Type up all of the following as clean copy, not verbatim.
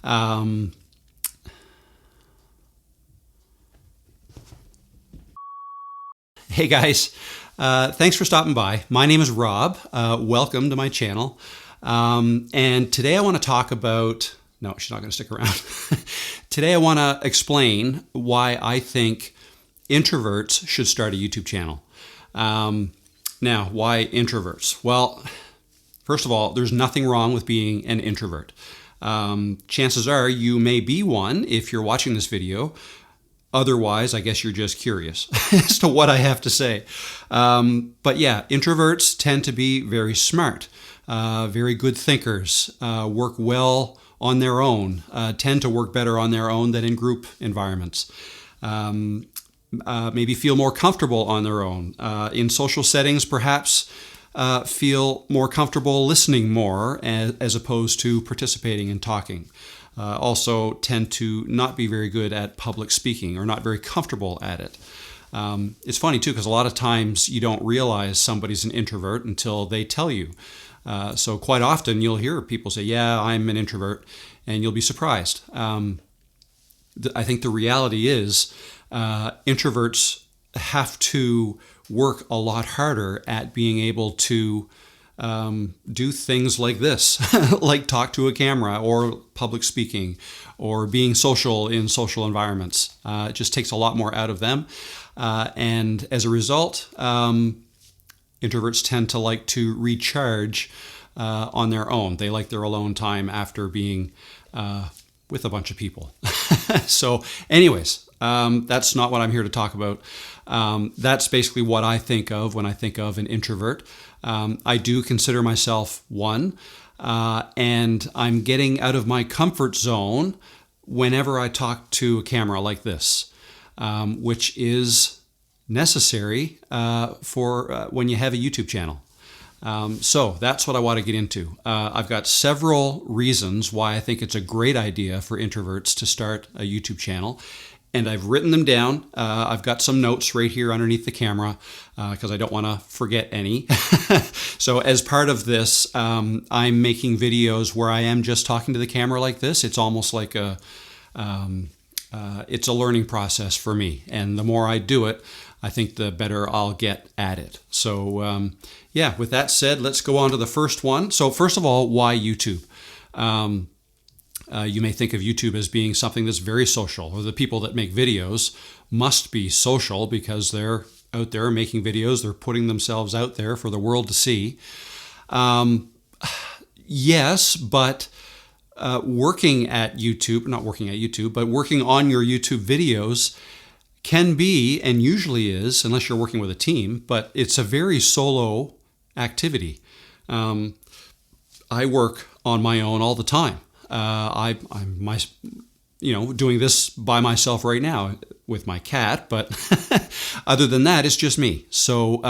Um, hey guys, thanks for stopping by. My name is Rob. Welcome to my channel. And today I want to talk about, no, she's not going to stick around. Today I want to explain why I think introverts should start a YouTube channel. Now, why introverts? Well, first of all, there's nothing wrong with being an introvert. Chances are you may be one if you're watching this video. Otherwise, I guess you're just curious as to what I have to say. But yeah, introverts tend to be very smart, very good thinkers, work well on their own, tend to work better on their own than in group environments. Maybe feel more comfortable on their own. In social settings, perhaps feel more comfortable listening more as opposed to participating and talking. Also tend to not be very good at public speaking or not very comfortable at it. It's funny too, because a lot of times you don't realize somebody's an introvert until they tell you. So quite often you'll hear people say, yeah, I'm an introvert, and you'll be surprised. I think the reality is introverts have to work a lot harder at being able to do things like this, like talk to a camera or public speaking or being social in social environments. It just takes a lot more out of them. And as a result, introverts tend to like to recharge on their own. They like their alone time after being with a bunch of people. So anyways, that's not what I'm here to talk about. That's basically what I think of when I think of an introvert. I do consider myself one, and I'm getting out of my comfort zone whenever I talk to a camera like this, which is necessary for when you have a YouTube channel. So that's what I want to get into. I've got several reasons why I think it's a great idea for introverts to start a YouTube channel. And I've written them down. I've got some notes right here underneath the camera because I don't want to forget any. So as part of this, I'm making videos where I am just talking to the camera like this. It's almost like it's a learning process for me. And the more I do it, I think the better I'll get at it. So yeah, with that said, let's go on to the first one. So first of all, why YouTube? You may think of YouTube as being something that's very social, or the people that make videos must be social because they're out there making videos. They're putting themselves out there for the world to see. Yes, but working at YouTube, not working at YouTube, but working on your YouTube videos can be, and usually is, unless you're working with a team, but it's a very solo activity. I work on my own all the time. I'm doing this by myself right now with my cat, but other than that, it's just me. So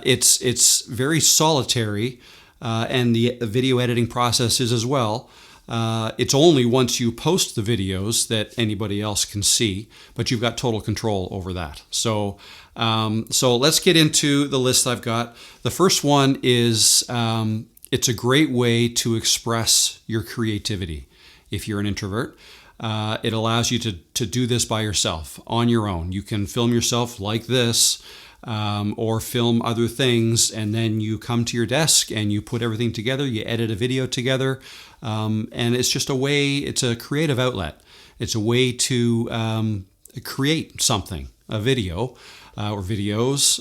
it's very solitary, and the video editing process is as well. It's only once you post the videos that anybody else can see, but you've got total control over that. So let's get into the list I've got. The first one is it's a great way to express your creativity. If you're an introvert, it allows you to do this by yourself, on your own. You can film yourself like this, or film other things, and then you come to your desk and you put everything together, you edit a video together, and it's just a way, it's a creative outlet. It's a way to create something, a video, or videos,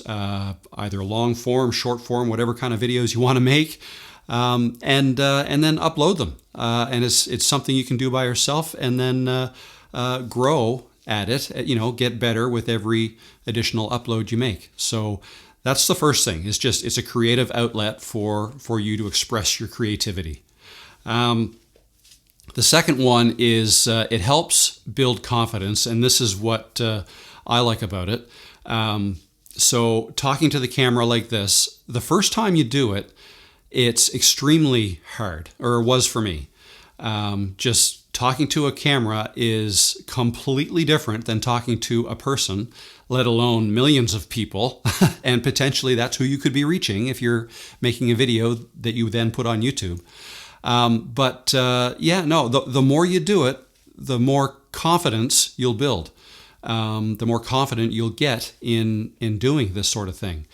either long form, short form, whatever kind of videos you want to make. And then upload them. And it's something you can do by yourself, and then grow at it. Get better with every additional upload you make. So that's the first thing. It's a creative outlet for you to express your creativity. The second one is it helps build confidence, and this is what I like about it. So talking to the camera like this, the first time you do it, it's extremely hard, or was for me. Just talking to a camera is completely different than talking to a person, let alone millions of people. And potentially that's who you could be reaching if you're making a video that you then put on YouTube. The more you do it, the more confidence you'll build. The more confident you'll get in doing this sort of thing.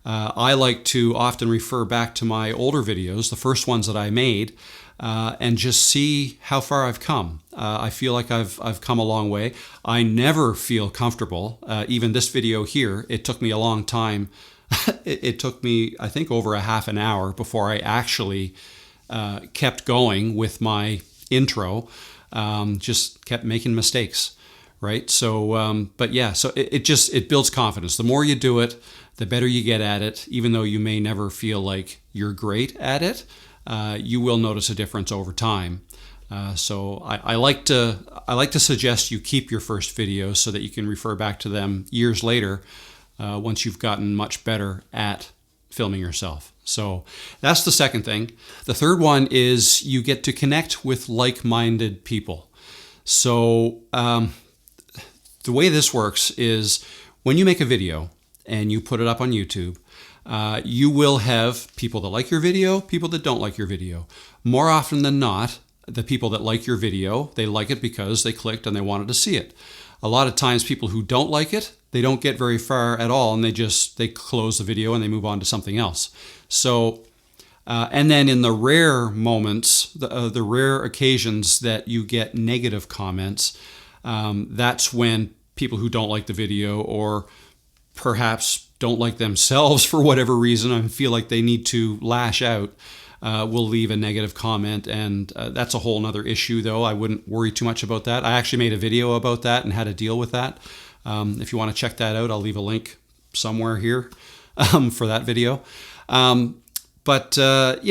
I like to often refer back to my older videos, the first ones that I made, and just see how far I've come. I feel like I've come a long way. I never feel comfortable. Even this video here, it took me a long time. It took me, I think, over a half an hour before I actually kept going with my intro. Just kept making mistakes, right? So, so it builds confidence. The more you do it, the better you get at it. Even though you may never feel like you're great at it, you will notice a difference over time. So I like to suggest you keep your first videos so that you can refer back to them years later once you've gotten much better at filming yourself. So that's the second thing. The third one is you get to connect with like-minded people. So the way this works is when you make a video and you put it up on YouTube, you will have people that like your video, people that don't like your video. More often than not, the people that like your video, they like it because they clicked and they wanted to see it. A lot of times people who don't like it, they don't get very far at all and they close the video and they move on to something else. So, and then in the rare moments, the rare occasions that you get negative comments, that's when people who don't like the video or perhaps don't like themselves for whatever reason and feel like they need to lash out, will leave a negative comment. And that's a whole nother issue, though. I wouldn't worry too much about that. I actually made a video about that and how to deal with that. If you want to check that out, I'll leave a link somewhere here for that video.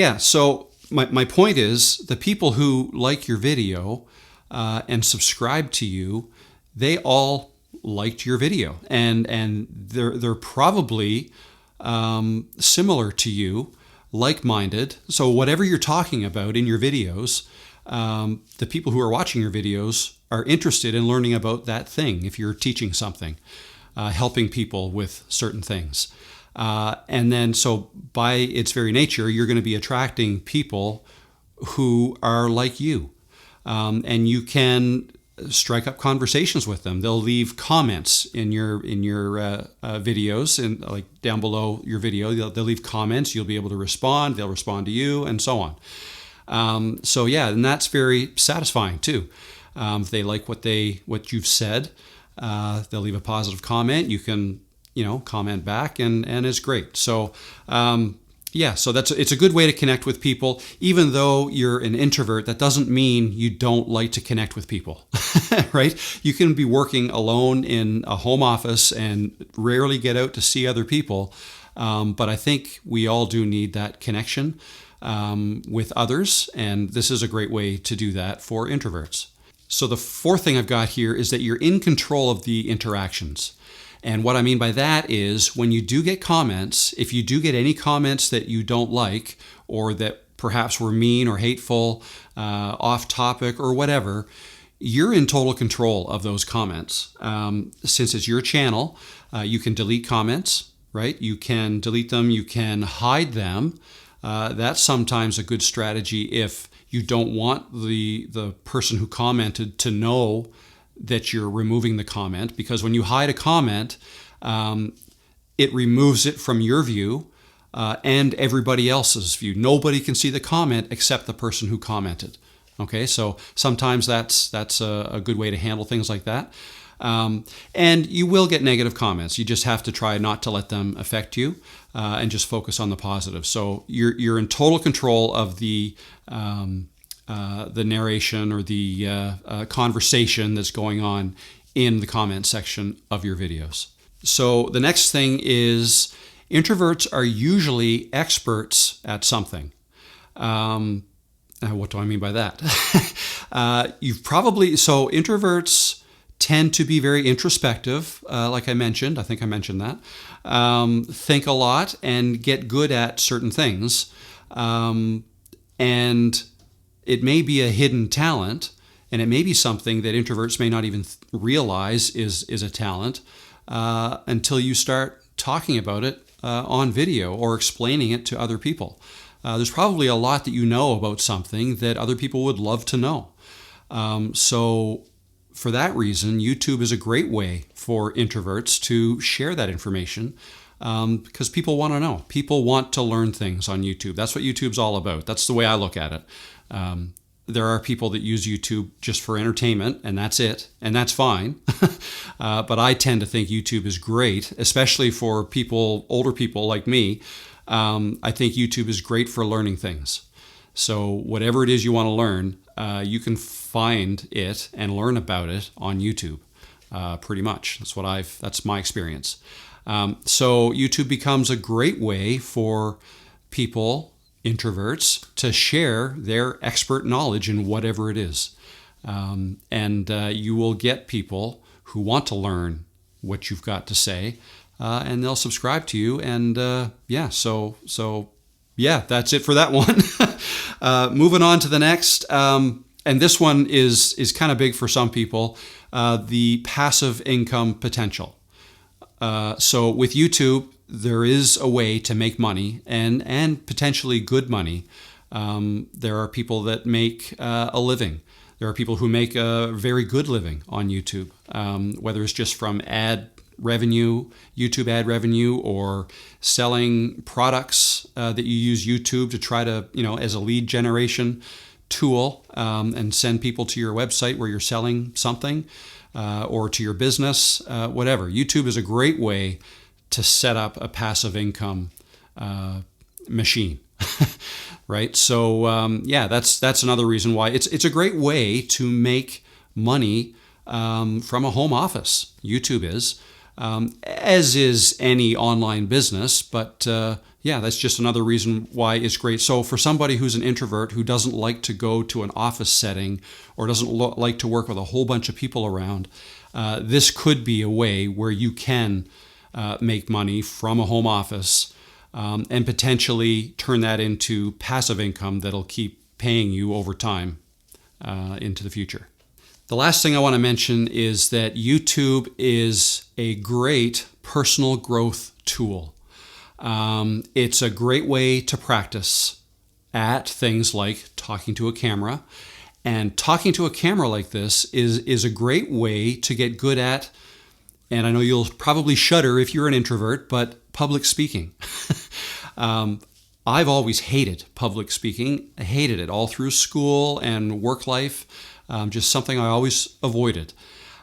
So my point is the people who like your video and subscribe to you, they all liked your video, and they're probably similar to you, like-minded. So whatever you're talking about in your videos, the people who are watching your videos are interested in learning about that thing. If you're teaching something, helping people with certain things, and then so by its very nature, you're going to be attracting people who are like you, and you can strike up conversations with them. They'll leave comments in your videos, and like down below your video, they'll leave comments. You'll be able to respond. They'll respond to you, and so on. And that's very satisfying too. If they like what you've said, they'll leave a positive comment. You can comment back, and it's great. So. So it's a good way to connect with people. Even though you're an introvert, that doesn't mean you don't like to connect with people, right? You can be working alone in a home office and rarely get out to see other people. But I think we all do need that connection with others. And this is a great way to do that for introverts. So the fourth thing I've got here is that you're in control of the interactions. And what I mean by that is when you do get comments, if you do get any comments that you don't like or that perhaps were mean or hateful, off topic or whatever, you're in total control of those comments. Since it's your channel, you can delete comments, right? You can delete them, you can hide them. That's sometimes a good strategy if you don't want the person who commented to know that you're removing the comment, because when you hide a comment, it removes it from your view and everybody else's view. Nobody can see the comment except the person who commented. Okay, so sometimes that's a good way to handle things like that. And you will get negative comments. You just have to try not to let them affect you and just focus on the positive. So you're in total control of the narration or the conversation that's going on in the comment section of your videos. So the next thing is introverts are usually experts at something. What do I mean by that? Introverts tend to be very introspective, like I mentioned. I think I mentioned that. Think a lot and get good at certain things. And it may be a hidden talent, and it may be something that introverts may not even realize is a talent until you start talking about it on video or explaining it to other people. there's probably a lot that you know about something that other people would love to know. So for that reason, YouTube is a great way for introverts to share that information, because people want to know. People want to learn things on YouTube. That's what YouTube's all about. That's the way I look at it. There are people that use YouTube just for entertainment, and that's it, and that's fine. But I tend to think YouTube is great, especially for people, older people like me. I think YouTube is great for learning things. So whatever it is you want to learn, you can find it and learn about it on YouTube. Pretty much, that's my experience. So YouTube becomes a great way for people, introverts, to share their expert knowledge in whatever it is. And you will get people who want to learn what you've got to say, and they'll subscribe to you. And that's it for that one. Moving on to the next, and this one is kind of big for some people, the passive income potential. So with YouTube, there is a way to make money, and potentially good money. There are people that make a living. There are people who make a very good living on YouTube, whether it's just from ad revenue, YouTube ad revenue, or selling products that you use YouTube to try to, as a lead generation tool, and send people to your website where you're selling something, or to your business, whatever. YouTube is a great way to set up a passive income machine, right? So that's another reason why it's a great way to make money from a home office. YouTube is, as is any online business, but that's just another reason why it's great. So for somebody who's an introvert who doesn't like to go to an office setting or doesn't like to work with a whole bunch of people around, this could be a way where you can make money from a home office, and potentially turn that into passive income that'll keep paying you over time into the future. The last thing I want to mention is that YouTube is a great personal growth tool. It's a great way to practice at things like talking to a camera. And talking to a camera like this is a great way to get good at, and I know you'll probably shudder if you're an introvert, but public speaking. I've always hated public speaking. I hated it all through school and work life. Just something I always avoided.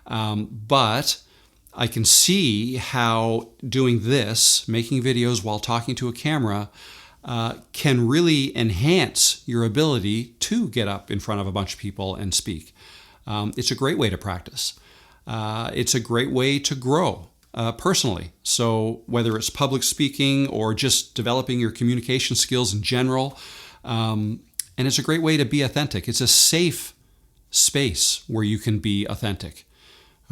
But I can see how doing this, making videos while talking to a camera, can really enhance your ability to get up in front of a bunch of people and speak. It's a great way to practice. It's a great way to grow personally. So whether it's public speaking or just developing your communication skills in general, and it's a great way to be authentic. It's a safe space where you can be authentic.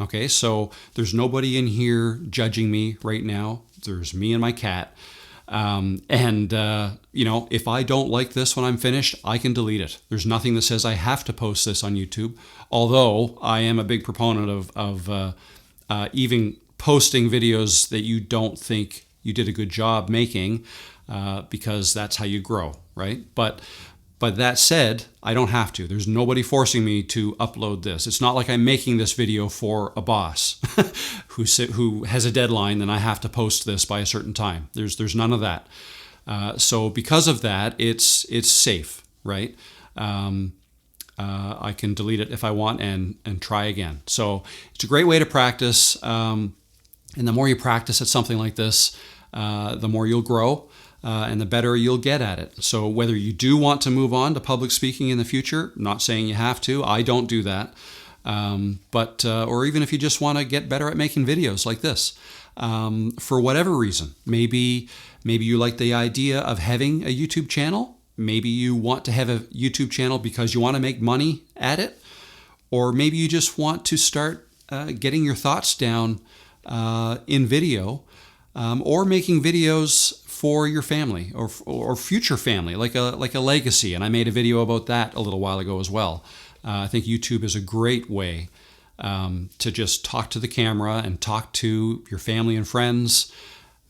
Okay, so there's nobody in here judging me right now. There's me and my cat. If I don't like this when I'm finished, I can delete it. There's nothing that says I have to post this on YouTube, although I am a big proponent of even posting videos that you don't think you did a good job making, because that's how you grow, right? But that said, I don't have to. There's nobody forcing me to upload this. It's not like I'm making this video for a boss who has a deadline and I have to post this by a certain time. There's none of that. So because of that, it's safe, right? I can delete it if I want and try again. So it's a great way to practice. And the more you practice at something like this, the more you'll grow. And the better you'll get at it. So whether you do want to move on to public speaking in the future, not saying you have to, I don't do that, or even if you just want to get better at making videos like this, for whatever reason, maybe you like the idea of having a YouTube channel, maybe you want to have a YouTube channel because you want to make money at it, or maybe you just want to start getting your thoughts down in video, or making videos for your family or future family, like a legacy. And I made a video about that a little while ago as well. I think YouTube is a great way to just talk to the camera and talk to your family and friends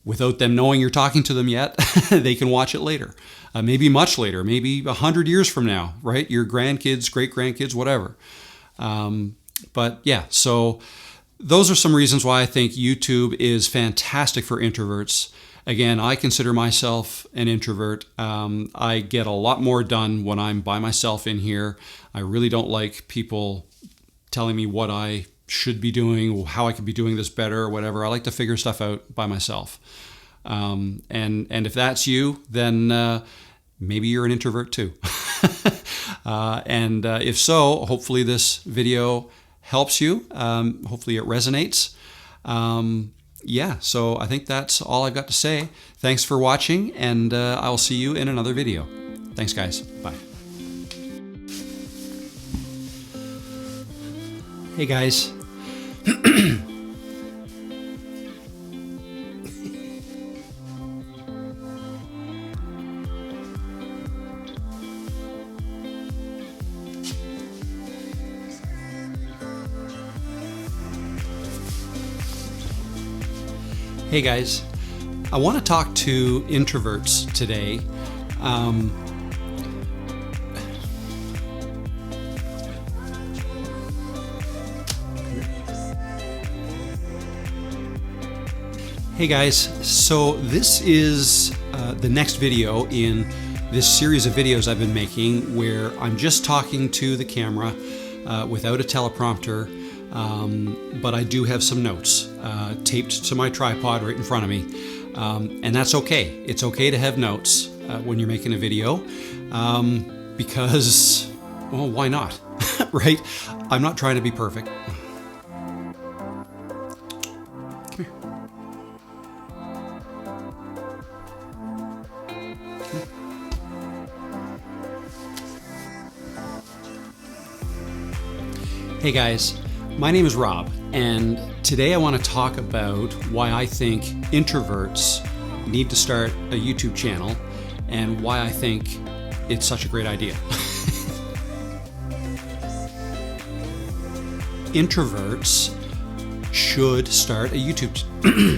without them knowing you're talking to them yet, they can watch it later. Maybe much later, maybe 100 years from now, right? Your grandkids, great-grandkids, whatever. But yeah, so those are some reasons why I think YouTube is fantastic for introverts. Again, I consider myself an introvert. I get a lot more done when I'm by myself in here. I really don't like people telling me what I should be doing, how I could be doing this better or whatever. I like to figure stuff out by myself. And if that's you, then maybe you're an introvert too. And if so, hopefully this video helps you. Hopefully it resonates. Yeah, so I think that's all I've got to say. Thanks for watching, and I'll see you in another video. Thanks, guys. Bye. Hey, guys. Hey guys, I want to talk to introverts today. Hey guys, so this is the next video in this series of videos I've been making where I'm just talking to the camera without a teleprompter. But I do have some notes taped to my tripod right in front of me, and that's okay. It's okay to have notes when you're making a video, because, well, why not, right? I'm not trying to be perfect. Come here. Hey guys. My name is Rob, and today I want to talk about why I think introverts need to start a YouTube channel and why I think it's such a great idea. Introverts should start a YouTube channel.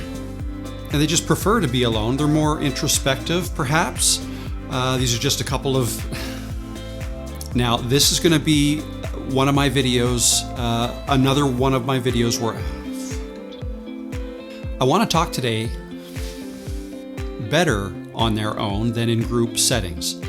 And they just prefer to be alone. They're more introspective, perhaps. These are just a couple of... Now, this is going to be one of my videos, another one of my videos where I want to talk today better on their own than in group settings.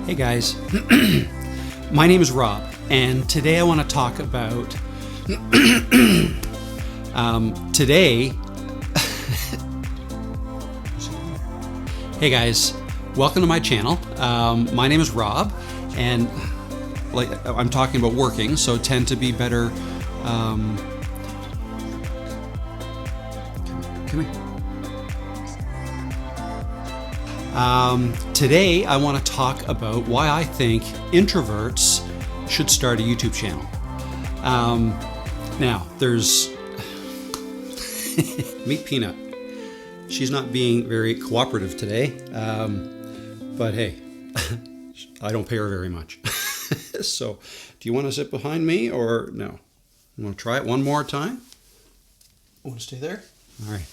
Hey guys, my name is Rob, and today I want to talk about, hey guys, welcome to my channel. My name is Rob, and like I'm talking about working, so tend to be better, come here. Today I want to talk about why I think introverts should start a YouTube channel. Now, there's Meet Peanut. She's not being very cooperative today, but hey, I don't pay her very much. So, do you want to sit behind me or no? You want to try it one more time? Want to stay there? All right.